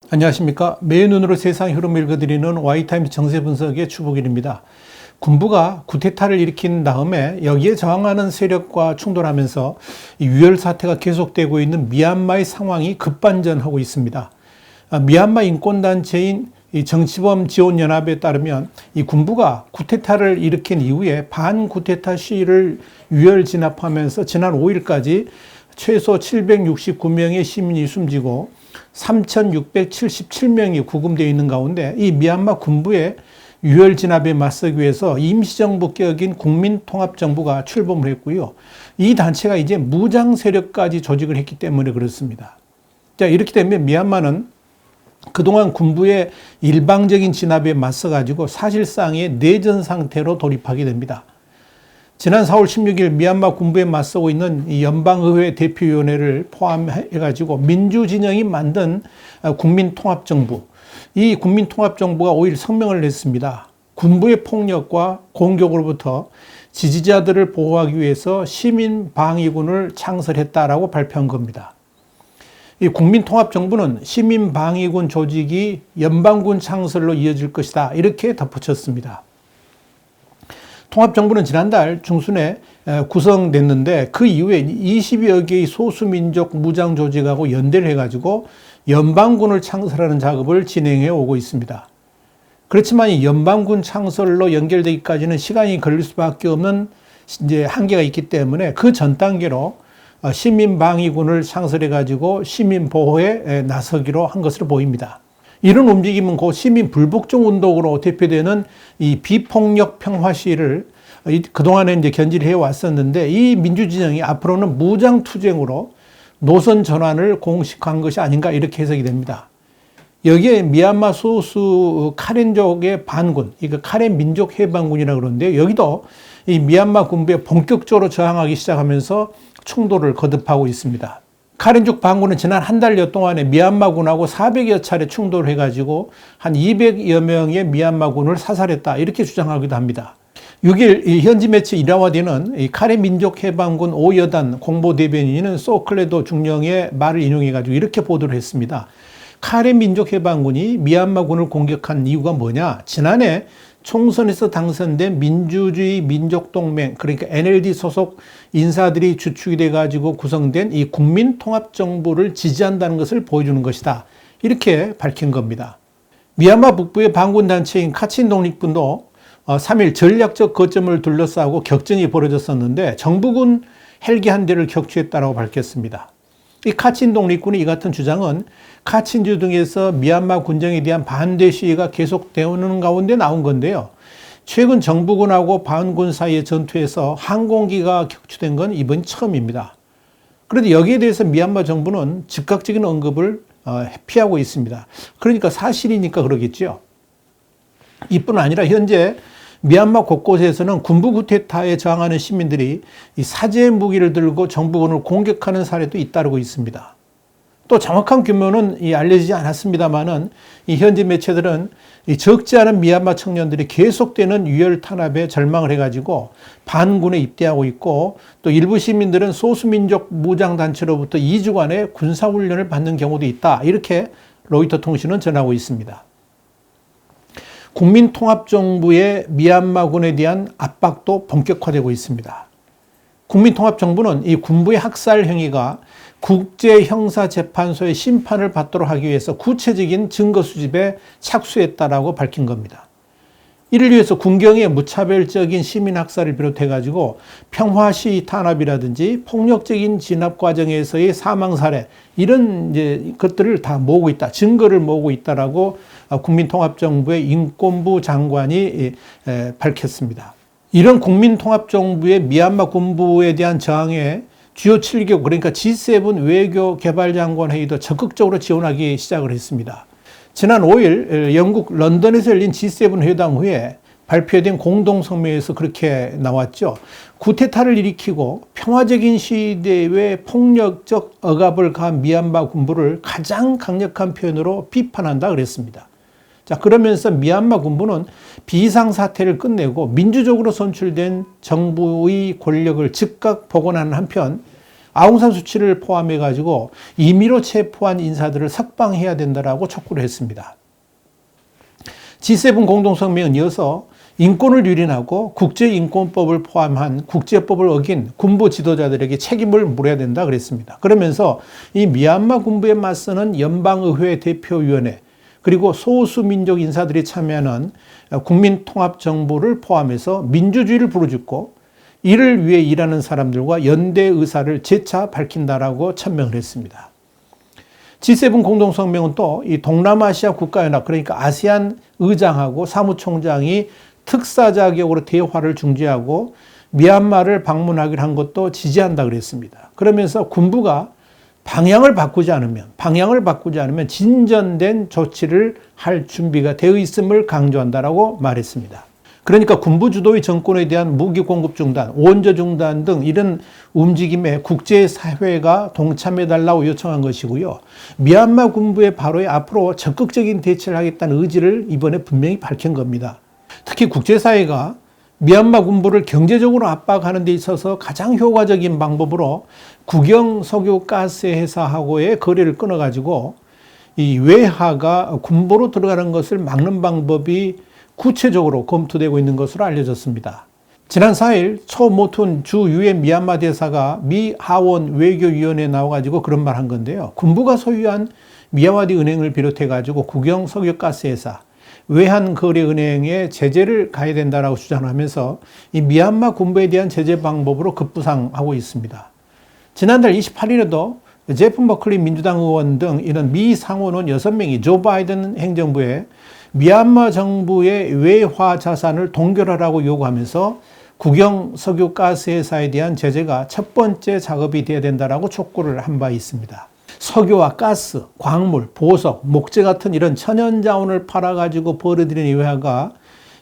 안녕하십니까. 매의 눈으로 세상 흐름을 읽어드리는 Y타임즈 정세 분석의 추복일입니다. 군부가 쿠데타를 일으킨 다음에 여기에 저항하는 세력과 충돌하면서 유혈 사태가 계속되고 있는 미얀마의 상황이 급반전하고 있습니다. 미얀마 인권단체인 정치범 지원연합에 따르면 이 군부가 쿠데타를 일으킨 이후에 반쿠데타 시위를 유혈 진압하면서 지난 5일까지 최소 769명의 시민이 숨지고 3,677명이 구금되어 있는 가운데 이 미얀마 군부의 유혈 진압에 맞서기 위해서 임시정부 격인 국민통합정부가 출범을 했고요. 이 단체가 이제 무장 세력까지 조직을 했기 때문에 그렇습니다. 자, 이렇게 되면 미얀마는 그동안 군부의 일방적인 진압에 맞서가지고 사실상의 내전 상태로 돌입하게 됩니다. 지난 4월 16일 미얀마 군부에 맞서고 있는 이 연방의회 대표위원회를 포함해가지고 민주진영이 만든 국민통합정부, 이 국민통합정부가 5일 성명을 냈습니다. 군부의 폭력과 공격으로부터 지지자들을 보호하기 위해서 시민방위군을 창설했다라고 발표한 겁니다. 이 국민통합정부는 시민방위군 조직이 연방군 창설로 이어질 것이다, 이렇게 덧붙였습니다. 통합정부는 지난달 중순에 구성됐는데 그 이후에 20여 개의 소수민족 무장조직하고 연대를 해가지고 연방군을 창설하는 작업을 진행해 오고 있습니다. 그렇지만 이 연방군 창설로 연결되기까지는 시간이 걸릴 수밖에 없는 이제 한계가 있기 때문에 그 전 단계로 시민방위군을 창설해가지고 시민보호에 나서기로 한 것으로 보입니다. 이런 움직임은 곧 시민 불복종 운동으로 대표되는 이 비폭력 평화 시위를 그동안에 이제 견지를 해 왔었는데 이 민주진영이 앞으로는 무장 투쟁으로 노선 전환을 공식화한 것이 아닌가, 이렇게 해석이 됩니다. 여기에 미얀마 소수 카렌족의 반군, 이거 카렌 민족 해방군이라고 그러는데요. 여기도 이 미얀마 군부에 본격적으로 저항하기 시작하면서 충돌을 거듭하고 있습니다. 카렌족 반군은 지난 한 달여 동안에 미얀마군하고 400여 차례 충돌을 해가지고 한 200여 명의 미얀마군을 사살했다, 이렇게 주장하기도 합니다. 6일 현지 매체 이라와디는 카렌 민족 해방군 5여단 공보대변인은 소클레도 중령의 말을 인용해가지고 이렇게 보도를 했습니다. 카렌 민족 해방군이 미얀마군을 공격한 이유가 뭐냐? 지난해 총선에서 당선된 민주주의 민족동맹, 그러니까 NLD 소속 인사들이 주축이 돼가지고 구성된 이 국민통합정부를 지지한다는 것을 보여주는 것이다, 이렇게 밝힌 겁니다. 미얀마 북부의 반군단체인 카친 독립군도 3일 전략적 거점을 둘러싸고 격전이 벌어졌었는데 정부군 헬기 한 대를 격추했다고 밝혔습니다. 이 카친 독립군의 이 같은 주장은 카친주 등에서 미얀마 군정에 대한 반대 시위가 계속되는 가운데 나온 건데요. 최근 정부군하고 반군 사이의 전투에서 항공기가 격추된 건 이번 처음입니다. 그런데 여기에 대해서 미얀마 정부는 즉각적인 언급을 피하고 있습니다. 그러니까 사실이니까 그러겠죠. 이뿐 아니라 현재 미얀마 곳곳에서는 군부 쿠데타에 저항하는 시민들이 이 사제 무기를 들고 정부군을 공격하는 사례도 잇따르고 있습니다. 또 정확한 규모는 알려지지 않았습니다만은 이 현지 매체들은 적지 않은 미얀마 청년들이 계속되는 유혈 탄압에 절망을 해가지고 반군에 입대하고 있고, 또 일부 시민들은 소수민족 무장단체로부터 2주간의 군사훈련을 받는 경우도 있다, 이렇게 로이터 통신은 전하고 있습니다. 국민통합정부의 미얀마군에 대한 압박도 본격화되고 있습니다. 국민통합정부는 이 군부의 학살 행위가 국제형사재판소의 심판을 받도록 하기 위해서 구체적인 증거 수집에 착수했다라고 밝힌 겁니다. 이를 위해서 군경의 무차별적인 시민학살을 비롯해가지고 평화시위 탄압이라든지 폭력적인 진압 과정에서의 사망 사례, 이런 이제 것들을 다 모으고 있다, 증거를 모으고 있다라고 국민통합정부의 인권부 장관이 밝혔습니다. 이런 국민통합정부의 미얀마 군부에 대한 저항에 주요 7개국, 그러니까 G7 외교개발장관 회의도 적극적으로 지원하기 시작을 했습니다. 지난 5일 영국 런던에서 열린 G7 회담 후에 발표된 공동성명에서 그렇게 나왔죠. 쿠데타를 일으키고 평화적인 시대에 폭력적 억압을 가한 미얀마 군부를 가장 강력한 표현으로 비판한다 그랬습니다. 자, 그러면서 미얀마 군부는 비상사태를 끝내고 민주적으로 선출된 정부의 권력을 즉각 복원하는 한편 아웅산 수치를 포함해 가지고 임의로 체포한 인사들을 석방해야 된다라고 촉구를 했습니다. G7 공동성명은 이어서 인권을 유린하고 국제인권법을 포함한 국제법을 어긴 군부 지도자들에게 책임을 물어야 된다 그랬습니다. 그러면서 이 미얀마 군부에 맞서는 연방의회 대표위원회 그리고 소수민족 인사들이 참여하는 국민통합정부를 포함해서 민주주의를 부르짖고 이를 위해 일하는 사람들과 연대 의사를 재차 밝힌다라고 천명을 했습니다. G7 공동성명은 또 이 동남아시아 국가연합 그러니까 아세안 의장하고 사무총장이 특사 자격으로 대화를 중지하고 미얀마를 방문하기로 한 것도 지지한다 그랬습니다. 그러면서 군부가 방향을 바꾸지 않으면 진전된 조치를 할 준비가 되어 있음을 강조한다라고 말했습니다. 그러니까 군부 주도의 정권에 대한 무기 공급 중단, 원조 중단 등 이런 움직임에 국제사회가 동참해달라고 요청한 것이고요. 미얀마 군부의 발언에 앞으로 적극적인 대처를 하겠다는 의지를 이번에 분명히 밝힌 겁니다. 특히 국제사회가 미얀마 군부를 경제적으로 압박하는 데 있어서 가장 효과적인 방법으로 국영 석유 가스 회사하고의 거래를 끊어가지고 이 외화가 군부로 들어가는 것을 막는 방법이 구체적으로 검토되고 있는 것으로 알려졌습니다. 지난 4일 초모툰 주 유엔 미얀마 대사가 미 하원 외교위원회에 나와가지고 그런 말 한 건데요. 군부가 소유한 미야와디 은행을 비롯해가지고 국영 석유가스회사, 외환거래은행에 제재를 가해야 된다라고 주장하면서 이 미얀마 군부에 대한 제재 방법으로 급부상하고 있습니다. 지난달 28일에도 제프 머클리 민주당 의원 등 이런 미 상원의원 6명이 조 바이든 행정부에 미얀마 정부의 외화 자산을 동결하라고 요구하면서 국영 석유가스 회사에 대한 제재가 첫 번째 작업이 되어야 된다라고 촉구를 한 바 있습니다. 석유와 가스, 광물, 보석, 목재 같은 이런 천연자원을 팔아가지고 벌어들인 외화가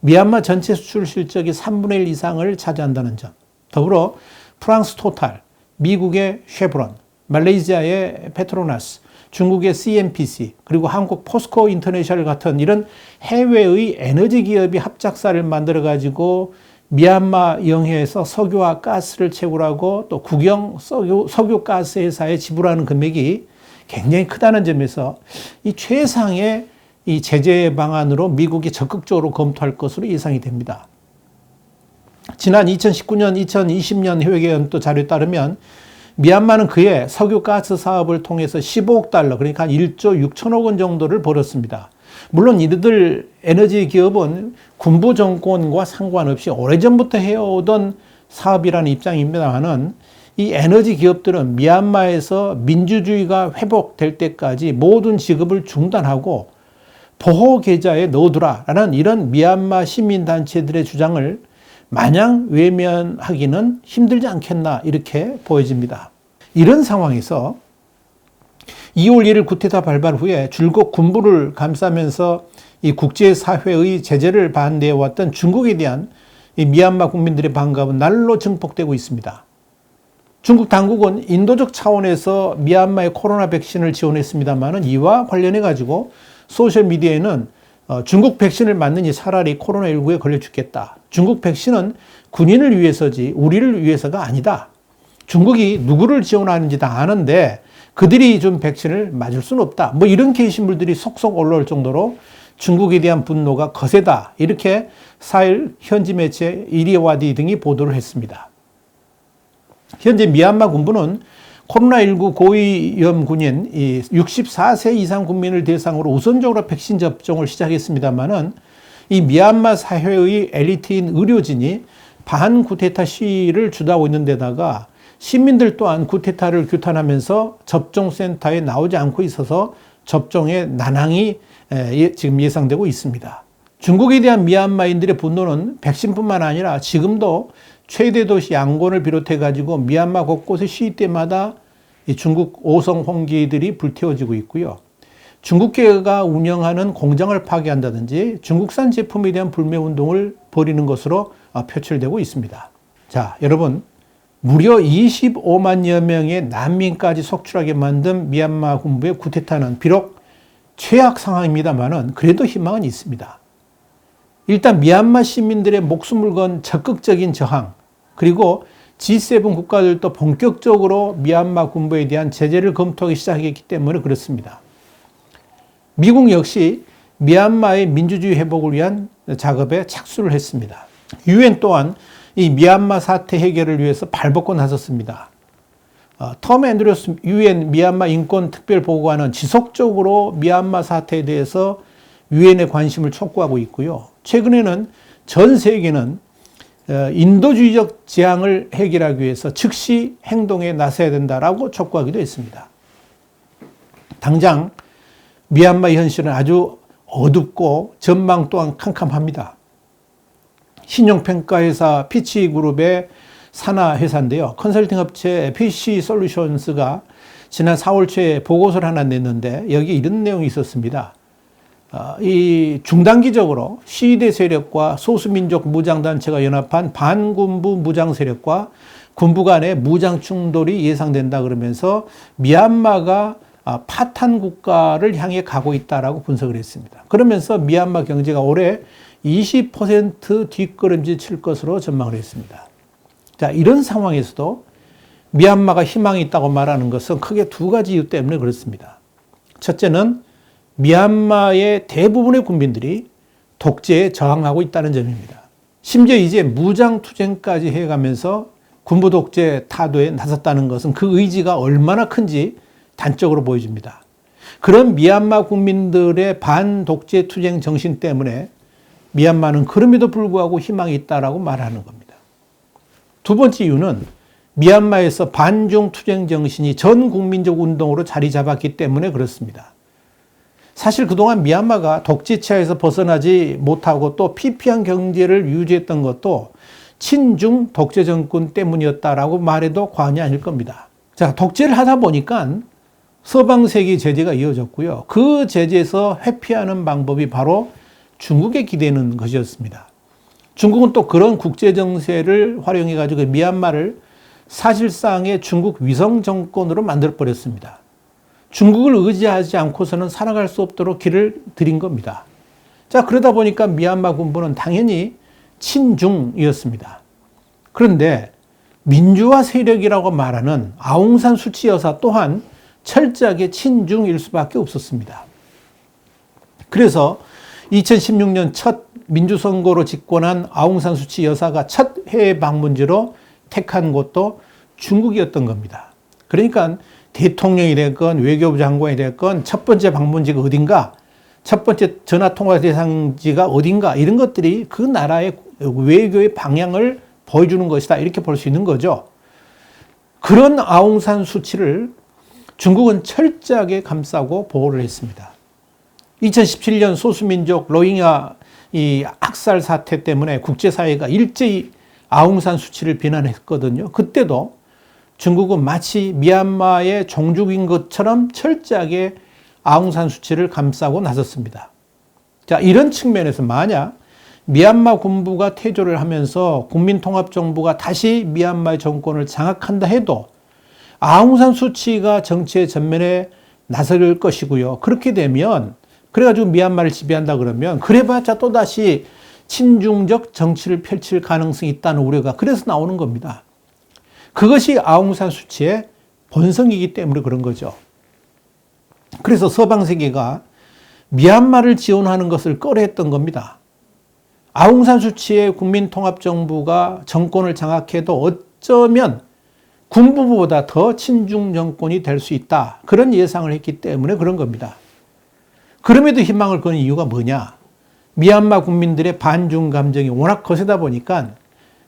미얀마 전체 수출 실적의 3분의 1 이상을 차지한다는 점. 더불어 프랑스 토탈, 미국의 쉐브론, 말레이시아의 페트로나스, 중국의 CNPC, 그리고 한국 포스코 인터내셔널 같은 이런 해외의 에너지 기업이 합작사를 만들어가지고 미얀마 영해에서 석유와 가스를 채굴하고 또 국영 석유 가스 회사에 지불하는 금액이 굉장히 크다는 점에서 이 최상의 이 제재 방안으로 미국이 적극적으로 검토할 것으로 예상이 됩니다. 지난 2019년, 2020년 회계연도 자료에 따르면 미얀마는 그해 석유가스 사업을 통해서 15억 달러, 그러니까 1조 6천억 원 정도를 벌었습니다. 물론 이들 에너지 기업은 군부 정권과 상관없이 오래전부터 해오던 사업이라는 입장입니다만은 이 에너지 기업들은 미얀마에서 민주주의가 회복될 때까지 모든 지급을 중단하고 보호 계좌에 넣어두라라는 이런 미얀마 시민단체들의 주장을 마냥 외면하기는 힘들지 않겠나 이렇게 보여집니다. 이런 상황에서 2월 1일 쿠데타 발발 후에 줄곧 군부를 감싸면서 이 국제사회의 제재를 반대해왔던 중국에 대한 이 미얀마 국민들의 반감은 날로 증폭되고 있습니다. 중국 당국은 인도적 차원에서 미얀마의 코로나 백신을 지원했습니다만 이와 관련해 가지고 소셜미디어에는 중국 백신을 맞느니 차라리 코로나19에 걸려 죽겠다. 중국 백신은 군인을 위해서지 우리를 위해서가 아니다. 중국이 누구를 지원하는지 다 아는데 그들이 준 백신을 맞을 수는 없다. 뭐 이런 게시물들이 속속 올라올 정도로 중국에 대한 분노가 거세다. 이렇게 4일 현지 매체 이리와디 등이 보도를 했습니다. 현재 미얀마 군부는 코로나19 고위험 군인 64세 이상 국민을 대상으로 우선적으로 백신 접종을 시작했습니다만은 이 미얀마 사회의 엘리트인 의료진이 반쿠데타 시위를 주도하고 있는 데다가 시민들 또한 쿠데타를 규탄하면서 접종센터에 나오지 않고 있어서 접종에 난항이 지금 예상되고 있습니다. 중국에 대한 미얀마인들의 분노는 백신뿐만 아니라 지금도 최대 도시 양곤을 비롯해 가지고 미얀마 곳곳의 시위 때마다 중국 5성 홍기들이 불태워지고 있고요. 중국계가 운영하는 공장을 파괴한다든지 중국산 제품에 대한 불매운동을 벌이는 것으로 표출되고 있습니다. 자, 여러분, 무려 25만여 명의 난민까지 속출하게 만든 미얀마 군부의 쿠데타는 비록 최악 상황입니다만은 그래도 희망은 있습니다. 일단 미얀마 시민들의 목숨을 건 적극적인 저항, 그리고 G7 국가들도 본격적으로 미얀마 군부에 대한 제재를 검토하기 시작했기 때문에 그렇습니다. 미국 역시 미얀마의 민주주의 회복을 위한 작업에 착수를 했습니다. 유엔 또한 이 미얀마 사태 해결을 위해서 발벗고 나섰습니다. 톰 앤드류스 유엔 미얀마 인권 특별보고관은 지속적으로 미얀마 사태에 대해서 유엔의 관심을 촉구하고 있고요. 최근에는 전 세계는 인도주의적 재앙을 해결하기 위해서 즉시 행동에 나서야 된다라고 촉구하기도 했습니다. 당장 미얀마 현실은 아주 어둡고 전망 또한 캄캄합니다. 신용평가회사 피치그룹의 산하 회사인데요. 컨설팅 업체 PC솔루션스가 지난 4월 초에 보고서를 하나 냈는데 여기 이런 내용이 있었습니다. 이 중단기적으로 시위대 세력과 소수민족 무장단체가 연합한 반군부 무장 세력과 군부 간의 무장 충돌이 예상된다 그러면서 미얀마가 파탄 국가를 향해 가고 있다라고 분석을 했습니다. 그러면서 미얀마 경제가 올해 20% 뒷걸음질 칠 것으로 전망을 했습니다. 자, 이런 상황에서도 미얀마가 희망이 있다고 말하는 것은 크게 두 가지 이유 때문에 그렇습니다. 첫째는 미얀마의 대부분의 국민들이 독재에 저항하고 있다는 점입니다. 심지어 이제 무장투쟁까지 해가면서 군부 독재 타도에 나섰다는 것은 그 의지가 얼마나 큰지 단적으로 보여줍니다. 그런 미얀마 국민들의 반독재 투쟁 정신 때문에 미얀마는 그럼에도 불구하고 희망이 있다라고 말하는 겁니다. 두 번째 이유는 미얀마에서 반중 투쟁 정신이 전 국민적 운동으로 자리 잡았기 때문에 그렇습니다. 사실 그동안 미얀마가 독재체에서 벗어나지 못하고 또 피폐한 경제를 유지했던 것도 친중 독재 정권 때문이었다라고 말해도 과언이 아닐 겁니다. 자, 독재를 하다 보니까 서방 세계 제재가 이어졌고요. 그 제재에서 회피하는 방법이 바로 중국에 기대는 것이었습니다. 중국은 또 그런 국제 정세를 활용해 가지고 미얀마를 사실상의 중국 위성 정권으로 만들어 버렸습니다. 중국을 의지하지 않고서는 살아갈 수 없도록 길을 들인 겁니다. 자, 그러다 보니까 미얀마 군부는 당연히 친중이었습니다. 그런데 민주화 세력이라고 말하는 아웅산 수치 여사 또한 철저하게 친중일 수밖에 없었습니다. 그래서 2016년 첫 민주선거로 집권한 아웅산 수치 여사가 첫 해외 방문지로 택한 곳도 중국이었던 겁니다. 그러니까 대통령이 됐건 외교부 장관이 됐건 첫 번째 방문지가 어딘가, 첫 번째 전화통화 대상지가 어딘가, 이런 것들이 그 나라의 외교의 방향을 보여주는 것이다, 이렇게 볼 수 있는 거죠. 그런 아웅산 수치를 중국은 철저하게 감싸고 보호를 했습니다. 2017년 소수민족 로힝야 이 학살 사태 때문에 국제사회가 일제히 아웅산 수치를 비난했거든요. 그때도 중국은 마치 미얀마의 종족인 것처럼 철저하게 아웅산 수치를 감싸고 나섰습니다. 자, 이런 측면에서 만약 미얀마 군부가 퇴조를 하면서 국민통합정부가 다시 미얀마의 정권을 장악한다 해도 아웅산 수치가 정치의 전면에 나설 것이고요. 그렇게 되면, 그래가지고 미얀마를 지배한다 그러면 그래봤자 또다시 친중적 정치를 펼칠 가능성이 있다는 우려가 그래서 나오는 겁니다. 그것이 아웅산 수치의 본성이기 때문에 그런 거죠. 그래서 서방 세계가 미얀마를 지원하는 것을 꺼려했던 겁니다. 아웅산 수치의 국민통합정부가 정권을 장악해도 어쩌면 군부보다 더 친중 정권이 될 수 있다, 그런 예상을 했기 때문에 그런 겁니다. 그럼에도 희망을 거는 이유가 뭐냐? 미얀마 국민들의 반중 감정이 워낙 거세다 보니까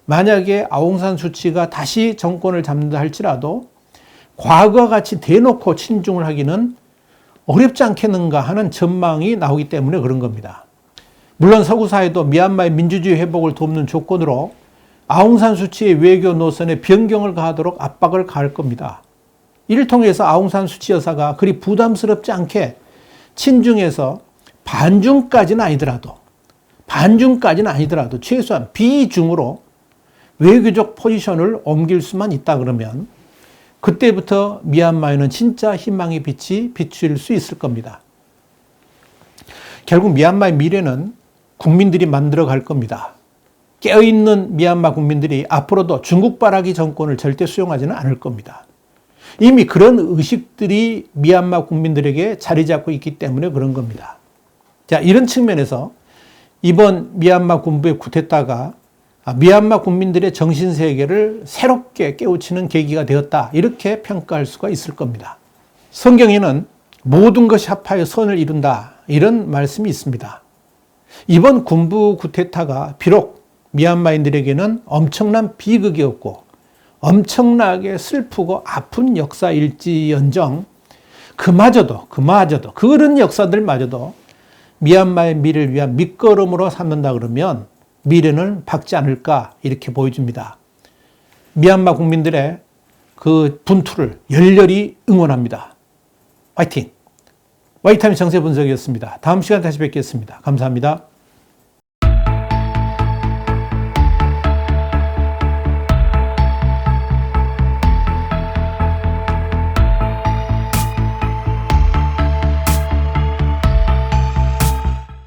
만약에 아웅산 수치가 다시 정권을 잡는다 할지라도 과거와 같이 대놓고 친중을 하기는 어렵지 않겠는가 하는 전망이 나오기 때문에 그런 겁니다. 물론 서구 사회도 미얀마의 민주주의 회복을 돕는 조건으로 아웅산 수치의 외교 노선에 변경을 가하도록 압박을 가할 겁니다. 이를 통해서 아웅산 수치 여사가 그리 부담스럽지 않게 친중에서 반중까지는 아니더라도 최소한 비중으로 외교적 포지션을 옮길 수만 있다 그러면 그때부터 미얀마에는 진짜 희망의 빛이 비출 수 있을 겁니다. 결국 미얀마의 미래는 국민들이 만들어 갈 겁니다. 깨어있는 미얀마 국민들이 앞으로도 중국바라기 정권을 절대 수용하지는 않을 겁니다. 이미 그런 의식들이 미얀마 국민들에게 자리 잡고 있기 때문에 그런 겁니다. 자, 이런 측면에서 이번 미얀마 군부의 쿠데타가 미얀마 국민들의 정신세계를 새롭게 깨우치는 계기가 되었다. 이렇게 평가할 수가 있을 겁니다. 성경에는 모든 것이 합하여 선을 이룬다. 이런 말씀이 있습니다. 이번 군부 쿠데타가 비록 미얀마인들에게는 엄청난 비극이었고 엄청나게 슬프고 아픈 역사일지언정 그마저도 그런 역사들마저도 미얀마의 미래를 위한 밑거름으로 삼는다 그러면 미래는 밝지 않을까 이렇게 보여줍니다. 미얀마 국민들의 그 분투를 열렬히 응원합니다. 화이팅! 와이타임 정세 분석이었습니다. 다음 시간에 다시 뵙겠습니다. 감사합니다.